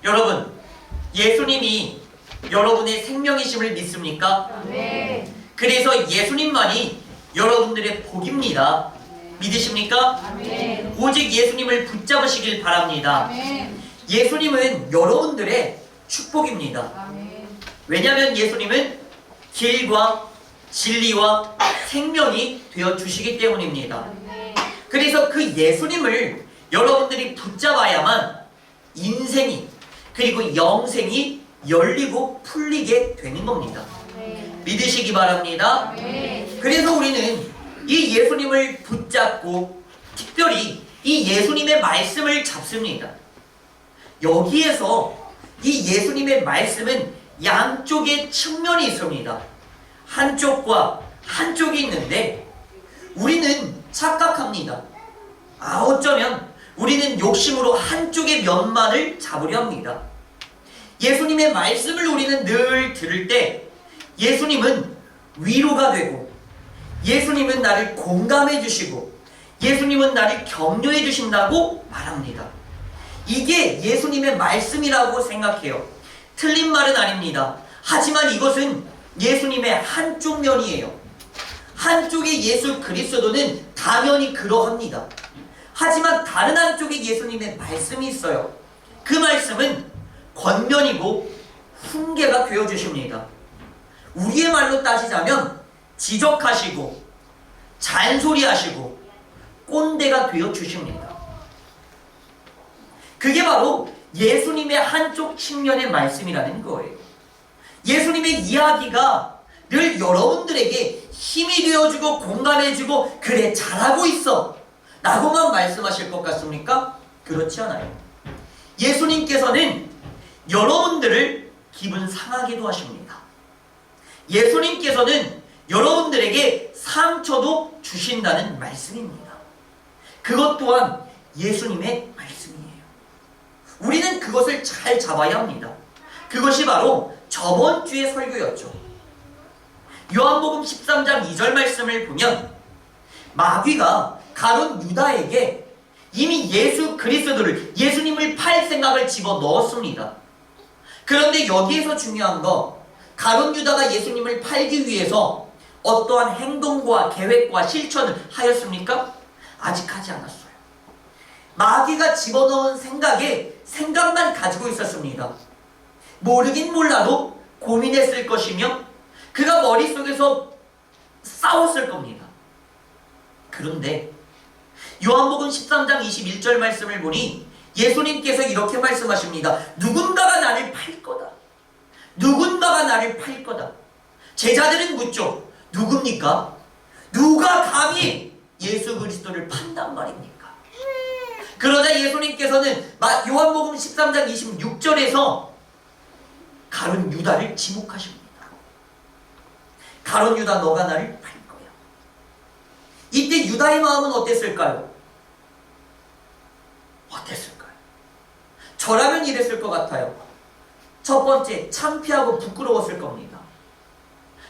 여러분, 예수님이 여러분의 생명이심을 믿습니까? 네. 그래서 예수님만이 여러분들의 복입니다. 믿으십니까? 아멘. 오직 예수님을 붙잡으시길 바랍니다. 아멘. 예수님은 여러분들의 축복입니다. 아멘. 왜냐하면 예수님은 길과 진리와 생명이 되어 주시기 때문입니다. 아멘. 그래서 그 예수님을 여러분들이 붙잡아야만 인생이 그리고 영생이 열리고 풀리게 되는 겁니다. 아멘. 믿으시기 바랍니다. 아멘. 그래서 우리는 이 예수님을 붙잡고 특별히 이 예수님의 말씀을 잡습니다. 여기에서 이 예수님의 말씀은 양쪽의 측면이 있습니다. 한쪽과 한쪽이 있는데 우리는 착각합니다. 어쩌면 우리는 욕심으로 한쪽의 면만을 잡으려 합니다. 예수님의 말씀을 우리는 늘 들을 때 예수님은 위로가 되고 예수님은 나를 공감해 주시고 예수님은 나를 격려해 주신다고 말합니다. 이게 예수님의 말씀이라고 생각해요. 틀린 말은 아닙니다. 하지만 이것은 예수님의 한쪽 면이에요. 한쪽의 예수 그리스도는 당연히 그러합니다. 하지만 다른 한쪽에 예수님의 말씀이 있어요. 그 말씀은 권면이고 훈계가 되어 주십니다. 우리의 말로 따지자면 지적하시고 잔소리하시고 꼰대가 되어 주십니다. 그게 바로 예수님의 한쪽 측면의 말씀이라는 거예요. 예수님의 이야기가 늘 여러분들에게 힘이 되어주고 공감해주고 그래 잘하고 있어 라고만 말씀하실 것 같습니까? 그렇지 않아요. 예수님께서는 여러분들을 기분 상하게도 하십니다. 예수님께서는 여러분들에게 상처도 주신다는 말씀입니다. 그것 또한 예수님의 말씀이에요. 우리는 그것을 잘 잡아야 합니다. 그것이 바로 저번 주의 설교였죠. 요한복음 13장 2절 말씀을 보면 마귀가 가룟 유다에게 이미 예수 그리스도를 예수님을 팔 생각을 집어넣었습니다. 그런데 여기에서 중요한 거 가룟 유다가 예수님을 팔기 위해서 어떠한 행동과 계획과 실천을 하였습니까? 아직 하지 않았어요. 마귀가 집어넣은 생각만 가지고 있었습니다. 모르긴 몰라도 고민했을 것이며 그가 머릿속에서 싸웠을 겁니다. 그런데 요한복음 13장 21절 말씀을 보니 예수님께서 이렇게 말씀하십니다. 누군가가 나를 팔 거다. 누군가가 나를 팔 거다. 제자들은 묻죠. 누굽니까? 누가 감히 예수 그리스도를 판단 말입니까? 그러자 예수님께서는 요한복음 13장 26절에서 가룟 유다를 지목하십니다. 가룟 유다 너가 나를 팔 거야. 이때 유다의 마음은 어땠을까요? 어땠을까요? 저라면 이랬을 것 같아요. 첫 번째, 창피하고 부끄러웠을 겁니다.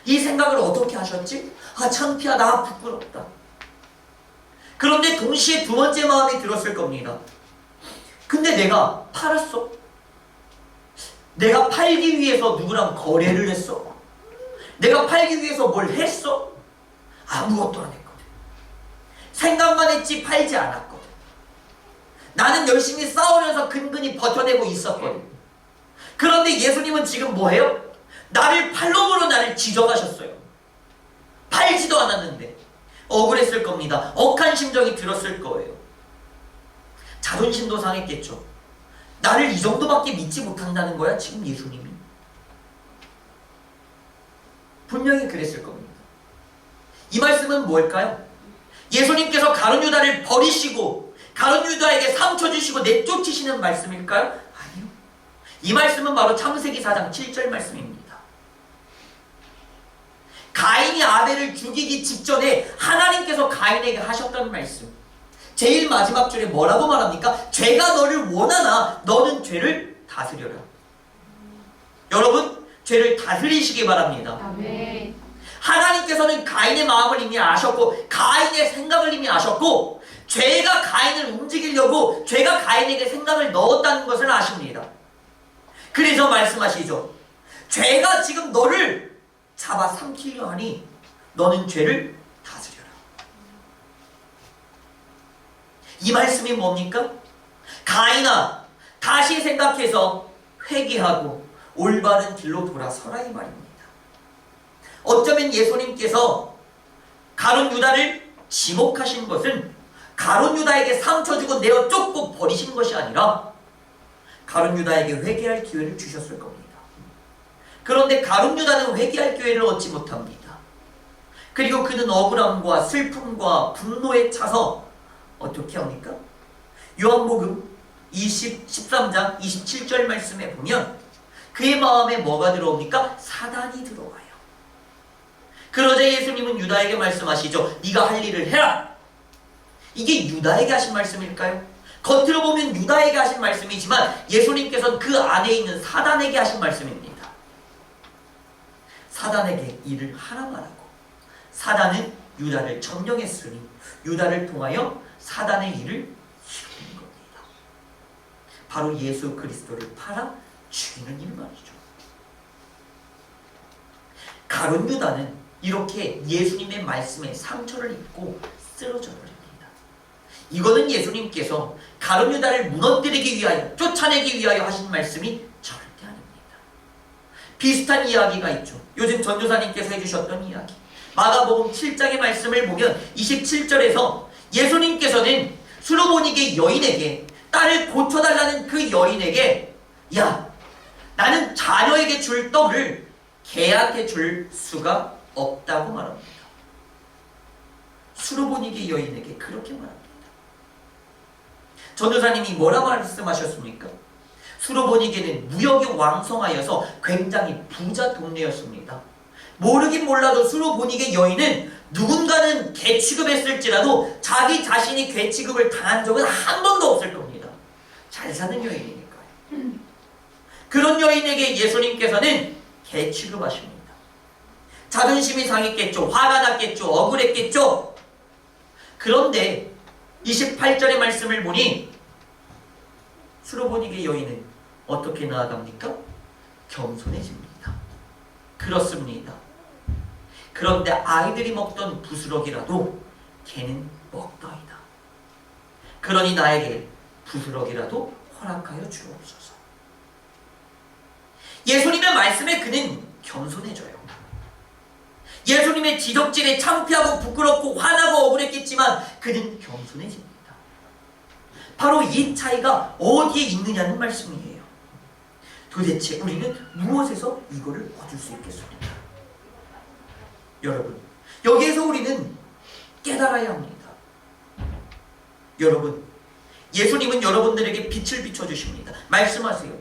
이 생각을 어떻게 하셨지? 창피하다, 부끄럽다. 그런데 동시에 두 번째 마음이 들었을 겁니다. 근데 내가 팔았어? 내가 팔기 위해서 누구랑 거래를 했어? 내가 팔기 위해서 뭘 했어? 아무것도 안 했거든. 생각만 했지 팔지 않았거든. 나는 열심히 싸우면서 근근히 버텨내고 있었거든. 그런데 예수님은 지금 뭐해요? 나를 팔로으로 나를 지적하셨어요. 팔지도 않았는데 억울했을 겁니다. 억한 심정이 들었을 거예요. 자존심도 상했겠죠. 나를 이 정도밖에 믿지 못한다는 거야 지금 예수님이. 분명히 그랬을 겁니다. 이 말씀은 뭘까요? 예수님께서 가룟 유다를 버리시고 가룟 유다에게 상처 주시고 내쫓으시는 말씀일까요? 아니요. 이 말씀은 바로 창세기 4장 7절 말씀입니다. 가인이 아벨을 죽이기 직전에 하나님께서 가인에게 하셨던 말씀. 제일 마지막 줄에 뭐라고 말합니까? 죄가 너를 원하나 너는 죄를 다스려라. 여러분, 죄를 다스리시기 바랍니다. 아멘. 하나님께서는 가인의 마음을 이미 아셨고 가인의 생각을 이미 아셨고 죄가 가인을 움직이려고 죄가 가인에게 생각을 넣었다는 것을 아십니다. 그래서 말씀하시죠. 죄가 지금 너를 잡아 삼키려 하니 너는 죄를 다스려라. 이 말씀이 뭡니까? 가인아, 다시 생각해서 회개하고 올바른 길로 돌아서라, 이 말입니다. 어쩌면 예수님께서 가룟 유다를 지목하신 것은 가룟 유다에게 상처 주고 내어 쫓고 버리신 것이 아니라 가룟 유다에게 회개할 기회를 주셨을 겁니다. 그런데 가룟 유다는 회개할 기회를 얻지 못합니다. 그리고 그는 억울함과 슬픔과 분노에 차서 어떻게 합니까? 요한복음 13장 27절 말씀에 보면 그의 마음에 뭐가 들어옵니까? 사단이 들어와요. 그러자 예수님은 유다에게 말씀하시죠. 네가 할 일을 해라. 이게 유다에게 하신 말씀일까요? 겉으로 보면 유다에게 하신 말씀이지만 예수님께서는 그 안에 있는 사단에게 하신 말씀입니다. 사단에게 일을 하라 말하고 사단은 유다를 점령했으니 유다를 통하여 사단의 일을 이루는 겁니다. 바로 예수 그리스도를 팔아 죽이는 일 말이죠. 가룟 유다는 이렇게 예수님의 말씀에 상처를 입고 쓰러져 버립니다. 이거는 예수님께서 가룟 유다를 무너뜨리기 위하여, 쫓아내기 위하여 하신 말씀이 절대 아닙니다. 비슷한 이야기가 있죠. 요즘 전도사님께서 해주셨던 이야기. 마가복음 7장의 말씀을 보면 27절에서 예수님께서는 수로보니게 여인에게, 딸을 고쳐달라는 그 여인에게, 야, 나는 자녀에게 줄 떡을 개한테 줄 수가 없다고 말합니다. 수로보니게 여인에게 그렇게 말합니다. 전도사님이 뭐라고 말씀하셨습니까? 수로보니게는 무역이 왕성하여서 굉장히 부자 동네였습니다. 모르긴 몰라도 수로보니게 여인은 누군가는 개 취급했을지라도 자기 자신이 개 취급을 당한 적은 한 번도 없을 겁니다. 잘 사는 여인이니까요. 그런 여인에게 예수님께서는 개 취급하십니다. 자존심이 상했겠죠. 화가 났겠죠. 억울했겠죠. 그런데 28절의 말씀을 보니 수로보니게 여인은 어떻게 나아갑니까? 겸손해집니다. 그렇습니다. 그런데 아이들이 먹던 부스러기라도 걔는 먹더이다. 그러니 나에게 부스러기라도 허락하여 주옵소서. 예수님의 말씀에 그는 겸손해져요. 예수님의 지적질에 창피하고 부끄럽고 화나고 억울했겠지만 그는 겸손해집니다. 바로 이 차이가 어디에 있느냐는 말씀이에요. 도대체 우리는 무엇에서 이거를 얻을 수 있겠습니까? 여러분, 여기에서 우리는 깨달아야 합니다. 여러분, 예수님은 여러분들에게 빛을 비춰주십니다. 말씀하세요.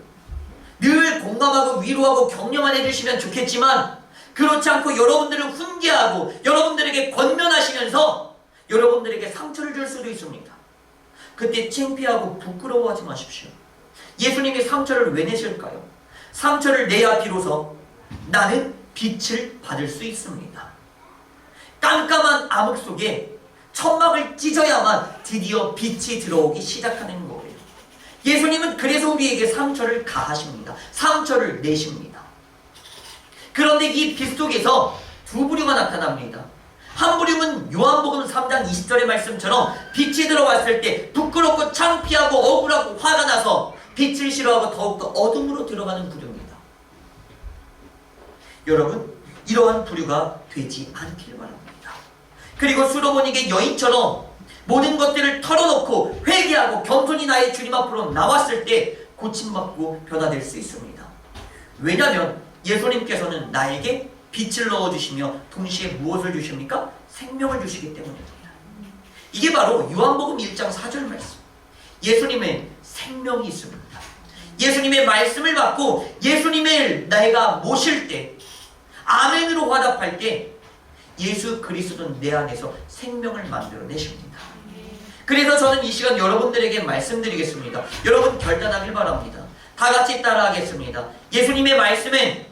늘 공감하고 위로하고 격려만 해주시면 좋겠지만 그렇지 않고 여러분들을 훈계하고 여러분들에게 권면하시면서 여러분들에게 상처를 줄 수도 있습니다. 그때 창피하고 부끄러워하지 마십시오. 예수님이 상처를 왜 내실까요? 상처를 내야 비로소 나는 빛을 받을 수 있습니다. 깜깜한 암흑 속에 천막을 찢어야만 드디어 빛이 들어오기 시작하는 거예요. 예수님은 그래서 우리에게 상처를 가하십니다. 상처를 내십니다. 그런데 이 빛 속에서 두 부류가 나타납니다. 한 부류는 요한복음 3장 20절의 말씀처럼 빛이 들어왔을 때 부끄럽고 창피하고 억울하고 화가 나서 빛을 싫어하고 더욱더 어둠으로 들어가는 부류입니다. 여러분, 이러한 부류가 되지 않길 바랍니다. 그리고 수로보니게 여인처럼 모든 것들을 털어놓고 회개하고 겸손히 나의 주님 앞으로 나왔을 때 고침받고 변화될 수 있습니다. 왜냐하면 예수님께서는 나에게 빛을 넣어주시며 동시에 무엇을 주십니까? 생명을 주시기 때문입니다. 이게 바로 요한복음 1장 4절 말씀. 예수님의 생명이 있습니다. 예수님의 말씀을 받고 예수님을 내가 모실 때, 아멘으로 화답할 때 예수 그리스도는 내 안에서 생명을 만들어내십니다. 그래서 저는 이 시간 여러분들에게 말씀드리겠습니다. 여러분 결단하길 바랍니다. 다 같이 따라하겠습니다. 예수님의 말씀은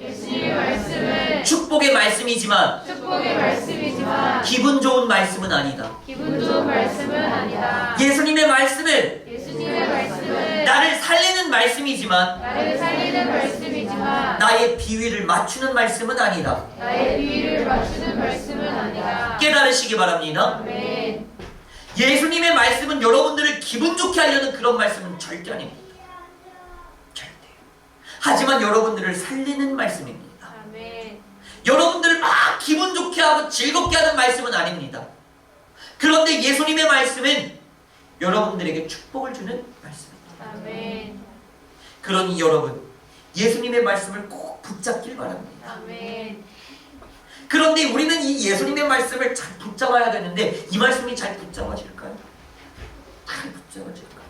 축복의 말씀이지만 기분 좋은 말씀은 아니다. 예수님의 말씀은 나를 살리는 말씀이지만 말씀이지만 나를 살리는 말씀이지만 나의 비위를 맞추는 말씀은 아니다. 나의 비위를 맞추는 말씀은 아니다. 깨달으시기 바랍니다. 아멘. 예수님의 말씀은 여러분들을 기분 좋게 하려는 그런 말씀은 절대 아닙니다. 절대. 하지만 여러분들을 살리는 말씀입니다. 아멘. 여러분들을 막 기분 좋게 하고 즐겁게 하는 말씀은 아닙니다. 그런데 예수님의 말씀은 여러분들에게 축복을 주는 말씀입니다. 아멘. 그러니 여러분, 예수님의 말씀을 꼭 붙잡길 바랍니다. 아멘. 그런데 우리는 이 예수님의 말씀을 잘 붙잡아야 되는데 이 말씀이 잘 붙잡아질까요? 잘 붙잡아질까요?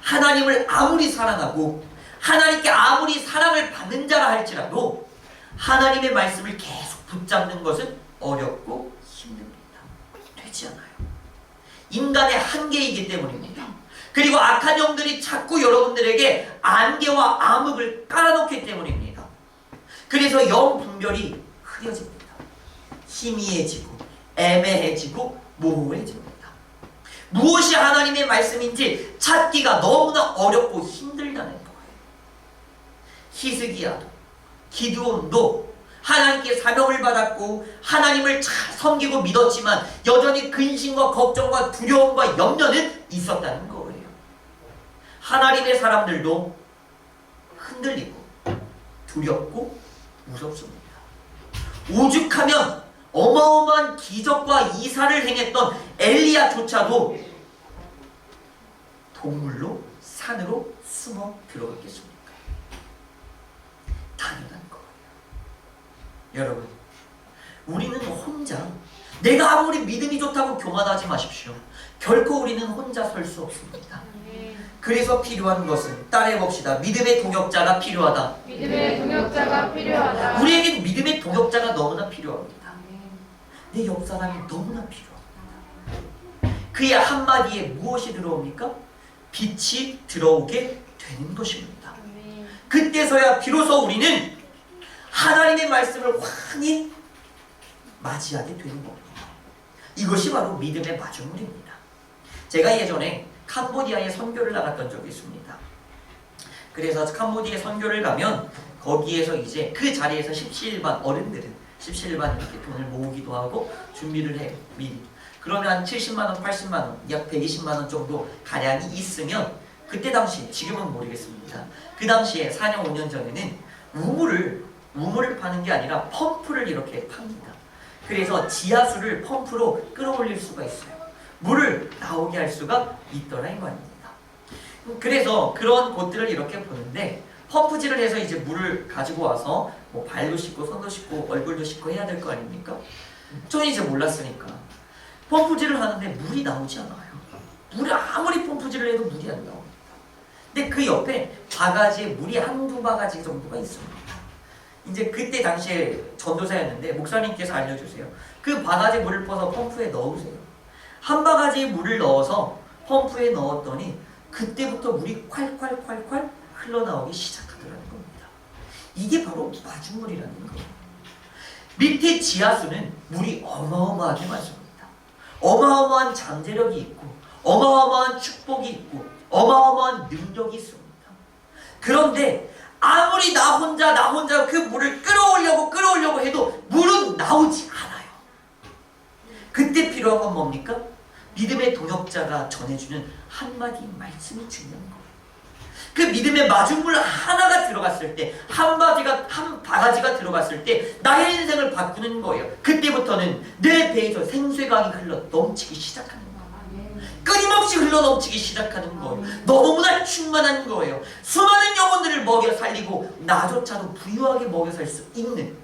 하나님을 아무리 사랑하고 하나님께 아무리 사랑을 받는 자라 할지라도 하나님의 말씀을 계속 붙잡는 것은 어렵고 힘듭니다. 되지 않아요. 인간의 한계이기 때문입니다. 그리고 악한 영들이 자꾸 여러분들에게 안개와 암흑을 깔아놓기 때문입니다. 그래서 영 분별이 흐려집니다. 희미해지고 애매해지고 모호해집니다. 무엇이 하나님의 말씀인지 찾기가 너무나 어렵고 힘들다는 거예요. 히스기야도 기드온도 하나님께 사명을 받았고 하나님을 잘 섬기고 믿었지만 여전히 근심과 걱정과 두려움과 염려는 있었다는 거예요. 하나님의 사람들도 흔들리고 두렵고 무섭습니다. 오죽하면 어마어마한 기적과 이사를 행했던 엘리야조차도 동물로 산으로 숨어 들어갔겠습니까? 당연한 거예요. 여러분, 우리는 혼자 내가 아무리 믿음이 좋다고 교만하지 마십시오. 결코 우리는 혼자 설 수 없습니다. 그래서 필요한 것은 따라해봅시다. 믿음의 동역자가 필요하다. 믿음의 동역자가 필요하다. 우리에겐 믿음의 동역자가 너무나 필요합니다. 내 옆 사람이 너무나 필요합니다. 그의 한마디에 무엇이 들어옵니까? 빛이 들어오게 되는 것입니다. 그때서야 비로소 우리는 하나님의 말씀을 환히 맞이하게 되는 겁니다. 이것이 바로 믿음의 마중물입니다. 제가 예전에 캄보디아에 선교를 나갔던 적이 있습니다. 그래서 캄보디아에 선교를 가면 거기에서 이제 그 자리에서 십시일반 어른들은 십시일반 이렇게 돈을 모으기도 하고 준비를 해요. 미리. 그러면 한 70만원, 80만원, 약 120만원 정도 가량이 있으면 그때 당시, 지금은 모르겠습니다. 그 당시에 4년, 5년 전에는 우물을 파는 게 아니라 펌프를 이렇게 팝니다. 그래서 지하수를 펌프로 끌어올릴 수가 있어요. 물을 나오게 할 수가 있더라 이 말입니다. 그래서 그런 곳들을 이렇게 보는데 펌프질을 해서 이제 물을 가지고 와서 뭐 발도 씻고 손도 씻고 얼굴도 씻고 해야 될 거 아닙니까? 저는 이제 몰랐으니까 펌프질을 하는데 물이 나오지 않아요. 물을 아무리 펌프질을 해도 물이 안 나옵니다. 근데 그 옆에 바가지에 물이 한두 바가지 정도가 있습니다. 이제 그때 당시에 전도사였는데 목사님께서 알려주세요. 그 바가지 물을 퍼서 펌프에 넣으세요. 한 바가지 물을 넣어서 펌프에 넣었더니 그때부터 물이 콸콸콸콸 흘러나오기 시작하더라는 겁니다. 이게 바로 마중물이라는 거예요. 밑에 지하수는 물이 어마어마하게 많습니다. 어마어마한 잠재력이 있고 어마어마한 축복이 있고 어마어마한 능력이 있습니다. 그런데 아무리 나 혼자 그 물을 끌어오려고 해도 물은 나오지 않아요. 그때 필요한 건 뭡니까? 믿음의 동역자가 전해주는 한마디 말씀이 중요한 거예요. 그 믿음의 마중물 하나가 들어갔을 때, 한 바가지가 들어갔을 때 나의 인생을 바꾸는 거예요. 그때부터는 내 배에서 생수강이 흘러 넘치기 시작하는 거예요. 끊임없이 흘러 넘치기 시작하는 거예요. 너무나 충만한 거예요. 수많은 영혼들을 먹여 살리고 나조차도 부유하게 먹여 살 수 있는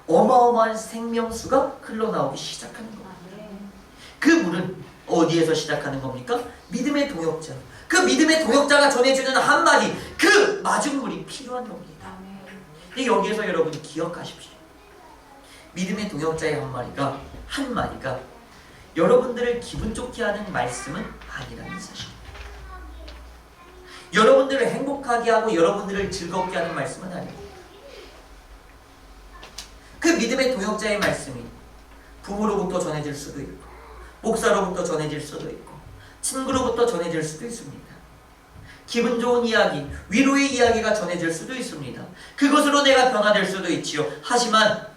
어마어마한 생명수가 흘러나오기 시작하는 거예요. 그 물은 어디에서 시작하는 겁니까? 믿음의 동역자. 그 믿음의 동역자가 전해주는 한마디, 그 마중물이 필요한 겁니다. 근데 여기에서 여러분 기억하십시오. 믿음의 동역자의 한마디가 여러분들을 기분 좋게 하는 말씀은 아니라는 사실입니다. 여러분들을 행복하게 하고 여러분들을 즐겁게 하는 말씀은 아닙니다. 그 믿음의 동역자의 말씀이 부모로부터 전해질 수도 있고 목사로부터 전해질 수도 있고 친구로부터 전해질 수도 있습니다. 기분 좋은 이야기, 위로의 이야기가 전해질 수도 있습니다. 그것으로 내가 변화될 수도 있지요. 하지만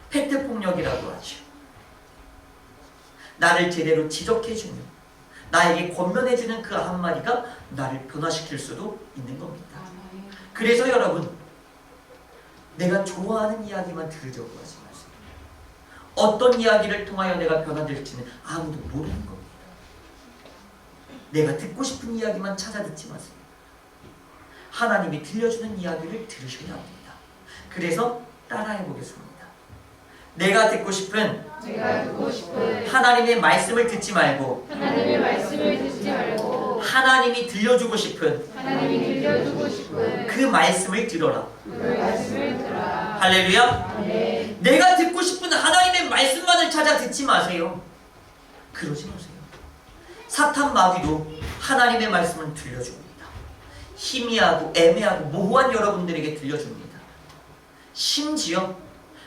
팩트폭력이라고 하죠. 나를 제대로 지적해주며 나에게 권면해주는 그 한마디가 나를 변화시킬 수도 있는 겁니다. 그래서 여러분, 내가 좋아하는 이야기만 들으려고 하지 마세요. 어떤 이야기를 통하여 내가 변화될지는 아무도 모르는 겁니다. 내가 듣고 싶은 이야기만 찾아 듣지 마세요. 하나님이 들려주는 이야기를 들으셔야 합니다. 그래서 따라해 보겠습니다. 내가 듣고 싶은 하나님의 말씀을 듣지 말고 하나님이 들려주고 싶은 그 말씀을 들어라. 할렐루야. 네. 내가 듣고 싶은 하나님의 말씀만을 찾아 듣지 마세요. 그러지 마세요. 사탄 마귀도 하나님의 말씀을 들려줍니다. 희미하고 애매하고 모호한 여러분들에게 들려줍니다. 심지어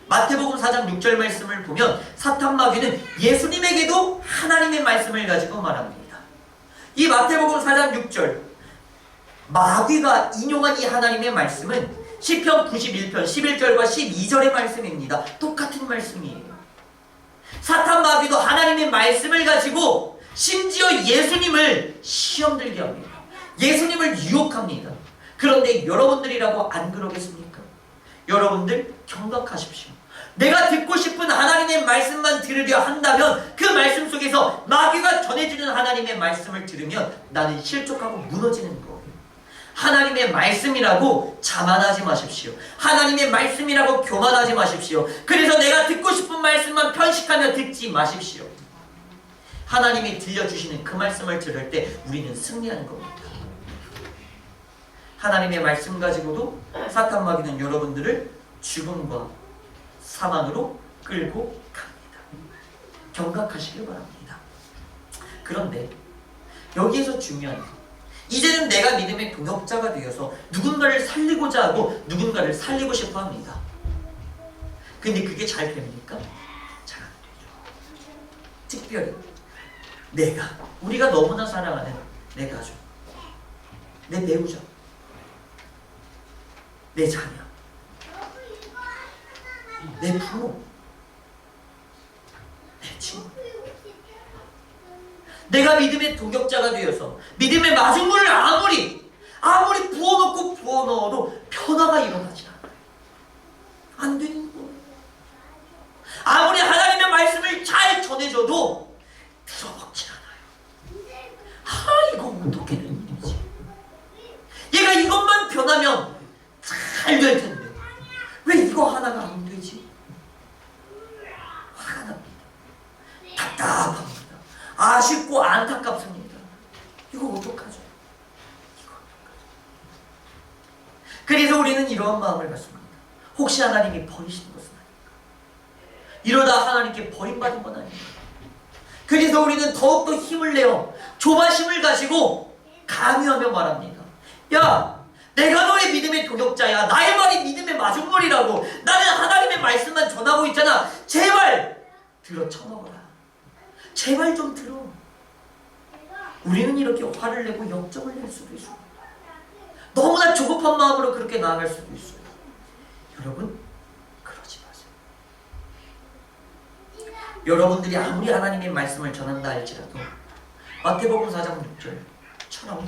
마태복음 4장 6절 말씀을 보면 사탄 마귀는 예수님에게도 하나님의 말씀을 가지고 말합니다. 이 마태복음 4장 6절 마귀가 인용한 이 하나님의 말씀은 시편 91편 11절과 12절의 말씀입니다. 똑같은 말씀이에요. 사탄 마귀도 하나님의 말씀을 가지고 심지어 예수님을 시험 들게 합니다. 예수님을 유혹합니다. 그런데 여러분들이라고 안 그러겠습니까? 여러분들 경각하십시오. 내가 듣고 싶은 하나님의 말씀만 들으려 한다면 그 말씀 속에서 마귀가 전해주는 하나님의 말씀을 들으면 나는 실족하고 무너지는 거예요. 하나님의 말씀이라고 자만하지 마십시오. 하나님의 말씀이라고 교만하지 마십시오. 그래서 내가 듣고 싶은 말씀만 편식하며 듣지 마십시오. 하나님이 들려주시는 그 말씀을 들을 때 우리는 승리하는 겁니다. 하나님의 말씀 가지고도 사탄 마귀는 여러분들을 죽음과 사망으로 끌고 갑니다. 경각하시길 바랍니다. 그런데 여기에서 중요한 것, 이제는 내가 믿음의 동역자가 되어서 누군가를 살리고자 하고 누군가를 살리고 싶어 합니다. 근데 그게 잘 됩니까? 잘 안 되죠. 특별히 우리가 너무나 사랑하는 내 가족, 내 배우자, 내 자녀, 내 부모, 내 친구, 내가 믿음의 동역자가 되어서 믿음의 마중물을 아무리 부어놓고 부어넣어도 변화가 일어나지 않아요. 안 되는 거예요. 아무리 하나님의 말씀을 잘 전해줘도 들어먹질 않아요. 이거 어떻게 된 일이지? 얘가 이것만 변하면 잘 될 텐데 왜 이거 하나가 안 되지? 화가 납니다. 답답합니다. 아쉽고 안타깝습니다. 이거 어떡하죠? 그래서 우리는 이러한 마음을 갖습니다. 혹시 하나님이 버리신 것은 아닙니까? 이러다 하나님께 버림받은 건 아닙니까? 그래서 우리는 더욱더 힘을 내어 조바심을 가지고 강요하며 말합니다. 야, 내가 너의 믿음의 동역자야. 나의 말이 믿음의 마중물이라고. 나는 하나님의 말씀만 전하고 있잖아. 제발 들어 쳐먹어라. 제발 좀 들어. 우리는 이렇게 화를 내고 역정을 낼 수도 있어요. 너무나 조급한 마음으로 그렇게 나아갈 수도 있어요. 여러분, 그러지 마세요. 여러분들이 아무리 하나님의 말씀을 전한다 할지라도 마태복음 4장 6절처럼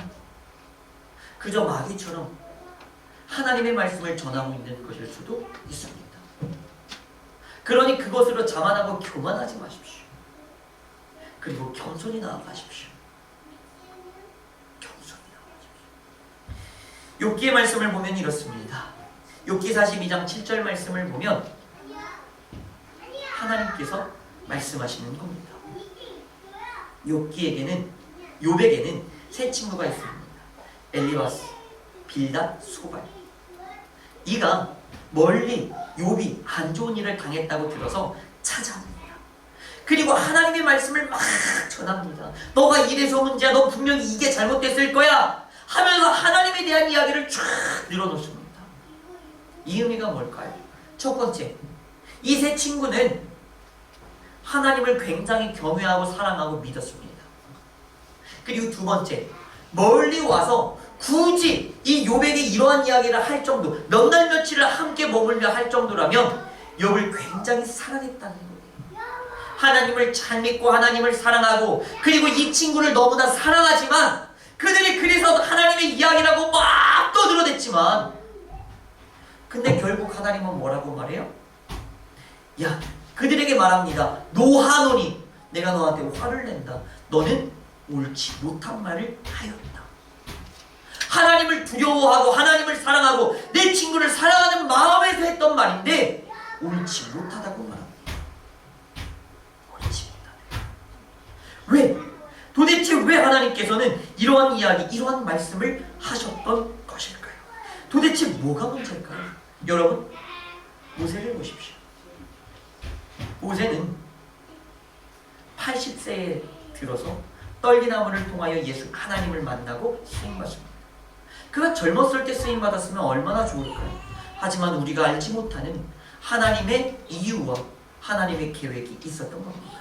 그저 마귀처럼 하나님의 말씀을 전하고 있는 것일 수도 있습니다. 그러니 그것으로 자만하고 교만하지 마십시오. 그리고 겸손히 나아가십시오. 겸손히 나아가십시오. 욥기의 말씀을 보면 이렇습니다. 욥기 42장 7절 말씀을 보면 하나님께서 말씀하시는 겁니다. 욥에게는 세 친구가 있습니다. 엘리바스, 빌닷, 소발. 이가 멀리 욥이 안 좋은 일을 당했다고 들어서 찾아옵니다. 그리고 하나님의 말씀을 막 전합니다. 너가 이래서 문제야. 너 분명히 이게 잘못됐을 거야. 하면서 하나님에 대한 이야기를 쫙 늘어놓습니다. 이 의미가 뭘까요? 첫 번째, 이 세 친구는 하나님을 굉장히 경외하고 사랑하고 믿었습니다. 그리고 두 번째, 멀리 와서 굳이 이 욥에게 이러한 이야기를 할 정도, 몇 날 며칠을 함께 머물며 할 정도라면 욥을 굉장히 사랑했다는 거예요. 하나님을 잘 믿고 하나님을 사랑하고, 그리고 이 친구를 너무나 사랑하지만 그들이 그래서 하나님의 이야기라고 막 떠들어댔지만, 근데 결국 하나님은 뭐라고 말해요? 야, 그들에게 말합니다. 노하노니 내가 너한테 화를 낸다. 너는 옳지 못한 말을 하였다. 하나님을 두려워하고 하나님을 사랑하고 내 친구를 사랑하는 마음에서 했던 말인데 옳지 못하다고 말합니다. 옳지 못하다. 왜? 도대체 왜 하나님께서는 이러한 이야기, 이러한 말씀을 하셨던 것일까요? 도대체 뭐가 문제일까요? 여러분, 모세를 보십시오. 모세는 80세에 들어서 떨기나무를 통하여 하나님을 만나고 쓰임받습니다. 그가 젊었을 때 쓰임받았으면 얼마나 좋을까요? 하지만 우리가 알지 못하는 하나님의 이유와 하나님의 계획이 있었던 겁니다.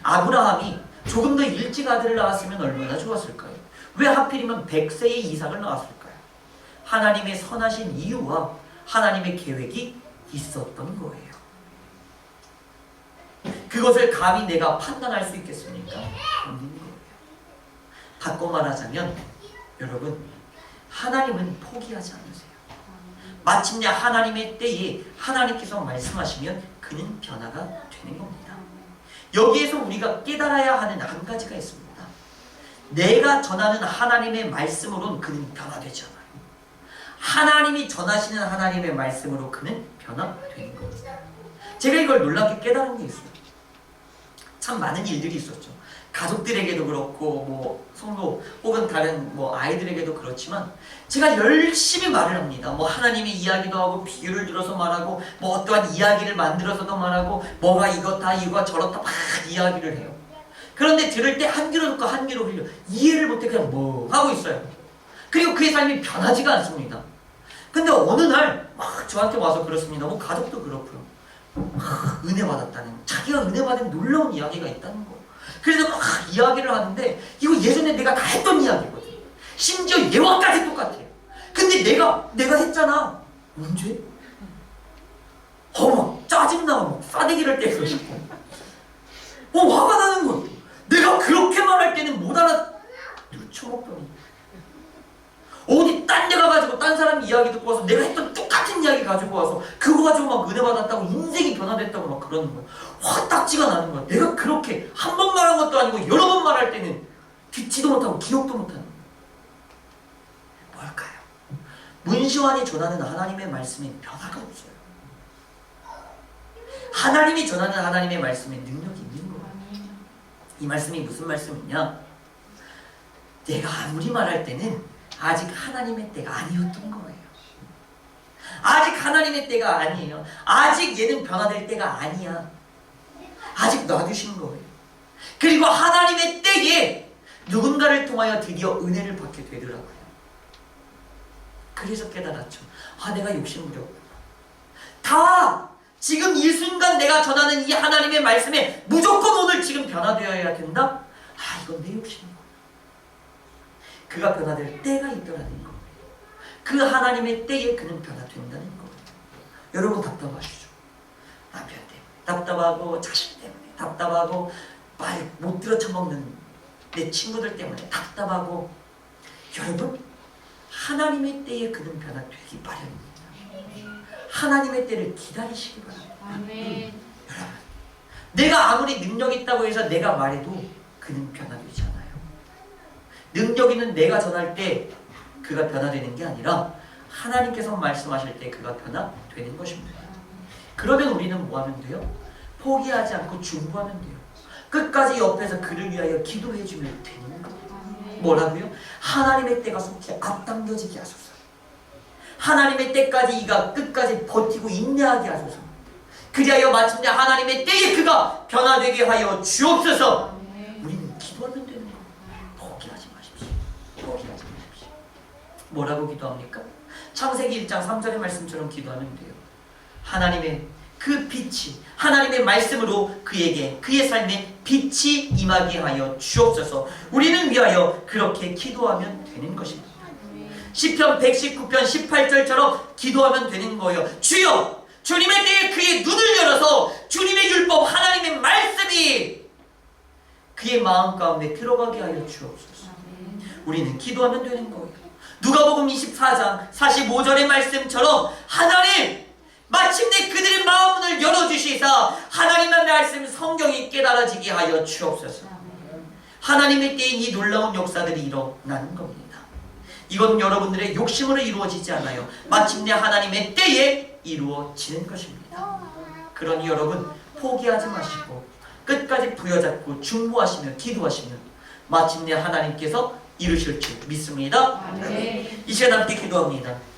아브라함이 조금 더 일찍 아들을 낳았으면 얼마나 좋았을까요? 왜 하필이면 100세에 이삭을 낳았을까요? 하나님의 선하신 이유와 하나님의 계획이 있었던 거예요. 그것을 감히 내가 판단할 수 있겠습니까? 없는 거예요. 바꿔 말하자면 여러분, 하나님은 포기하지 않으세요. 마침내 하나님의 때에 하나님께서 말씀하시면 그는 변화가 되는 겁니다. 여기에서 우리가 깨달아야 하는 한 가지가 있습니다. 내가 전하는 하나님의 말씀으로는 그는 변화되지 않아요. 하나님이 전하시는 하나님의 말씀으로 그는 변화되는 겁니다. 제가 이걸 놀랍게 깨달은 게 있어요. 참 많은 일들이 있었죠. 가족들에게도 그렇고 뭐 성도 혹은 다른 뭐 아이들에게도 그렇지만 제가 열심히 말을 합니다. 뭐 하나님의 이야기도 하고 비유를 들어서 말하고 뭐 어떠한 이야기를 만들어서도 말하고 뭐가 이렇다 이거가 저렇다 막 이야기를 해요. 그런데 들을 때 한 귀로 듣고 한 귀로 흘려 이해를 못해 그냥 뭐 하고 있어요. 그리고 그의 삶이 변하지가 않습니다. 근데 어느 날 막 저한테 와서 그렇습니다. 뭐 가족도 그렇고요. 은혜 받았다는, 자기가 은혜 받은 놀라운 이야기가 있다는 거. 그래서 막 이야기를 하는데 이거 예전에 내가 다 했던 이야기거든. 심지어 예화까지 똑같아요. 근데 내가 했잖아. 언제? 막 짜증나고 막 싸대기를 때리고 싶고 화가 나는 거야. 내가 그렇게 말할 때는 못 알아 쳐먹더니 어디 딴 데 가가지고 딴 사람 이야기 듣고 와서 내가 했던 똑같은 이야기 가지고 와서 그거 가지고 막 은혜 받았다고 인생이 변화됐다고 막 그러는 거야. 화딱지가 나는 거야. 내가 그렇게 한 번 말한 것도 아니고 여러 번 말할 때는 듣지도 못하고 기억도 못하는 거야. 뭘까요? 문시환이 전하는 하나님의 말씀에 변화가 없어요. 하나님이 전하는 하나님의 말씀에 능력이 있는 거예요. 이 말씀이 무슨 말씀이냐? 내가 아무리 말할 때는 아직 하나님의 때가 아니었던 거예요. 아직 하나님의 때가 아니에요. 아직 얘는 변화될 때가 아니야. 아직 놔두신 거예요. 그리고 하나님의 때에 누군가를 통하여 드디어 은혜를 받게 되더라고요. 그래서 깨달았죠. 내가 욕심부렸구나. 다 지금 이 순간 내가 전하는 이 하나님의 말씀에 무조건 오늘 지금 변화되어야 된다? 이건 내 욕심이구나. 그가 변화될 때가 있더라는 거예요. 그 하나님의 때에 그는 변화된다는 거예요. 여러분 답답하시죠? 남편 때문에 답답하고 자식 때문에 답답하고 말 못 들어 처먹는 내 친구들 때문에 답답하고 여러분 하나님의 때에 그는 변화되기 마련입니다. 하나님의 때를 기다리시기 바랍니다. 아멘. 여러분 내가 아무리 능력 있다고 해서 내가 말해도 그는 변화되지 않아요. 능력 있는 내가 전할 때 그가 변화되는 게 아니라 하나님께서 말씀하실 때 그가 변화되는 것입니다. 그러면 우리는 뭐 하면 돼요? 포기하지 않고 중보하면 돼요. 끝까지 옆에서 그를 위하여 기도해 주면 되는 거예요. 뭐라고요? 하나님의 때가 속히 앞당겨지게 하소서. 하나님의 때까지 이가 끝까지 버티고 인내하게 하소서. 그리하여 마침내 하나님의 때에 그가 변화되게 하여 주옵소서. 우리는 기도하면 되는 거예요. 포기하지 마십시오. 포기하지 마십시오. 뭐라고 기도합니까? 창세기 1장 3절의 말씀처럼 기도하면 돼요. 하나님의 그 빛이 하나님의 말씀으로 그에게 그의 삶에 빛이 임하게 하여 주옵소서. 우리는 위하여 그렇게 기도하면 되는 것입니다. 시편 119편 18절처럼 기도하면 되는 거예요. 주여, 주님의 때에 그의 눈을 열어서 주님의 율법 하나님의 말씀이 그의 마음 가운데 들어가게 하여 주옵소서. 우리는 기도하면 되는 거예요. 누가복음 24장 45절의 말씀처럼 하나님 마침내 그들의 마음문을 열어주시사 하나님의 말씀 성경이 깨달아지게 하여 주옵소서. 하나님의 때에 이 놀라운 역사들이 일어나는 겁니다. 이건 여러분들의 욕심으로 이루어지지 않아요. 마침내 하나님의 때에 이루어지는 것입니다. 그러니 여러분 포기하지 마시고 끝까지 부여잡고 중보하시며 기도하시면 마침내 하나님께서 이루실 줄 믿습니다. 아멘. 이 시간 함께 기도합니다.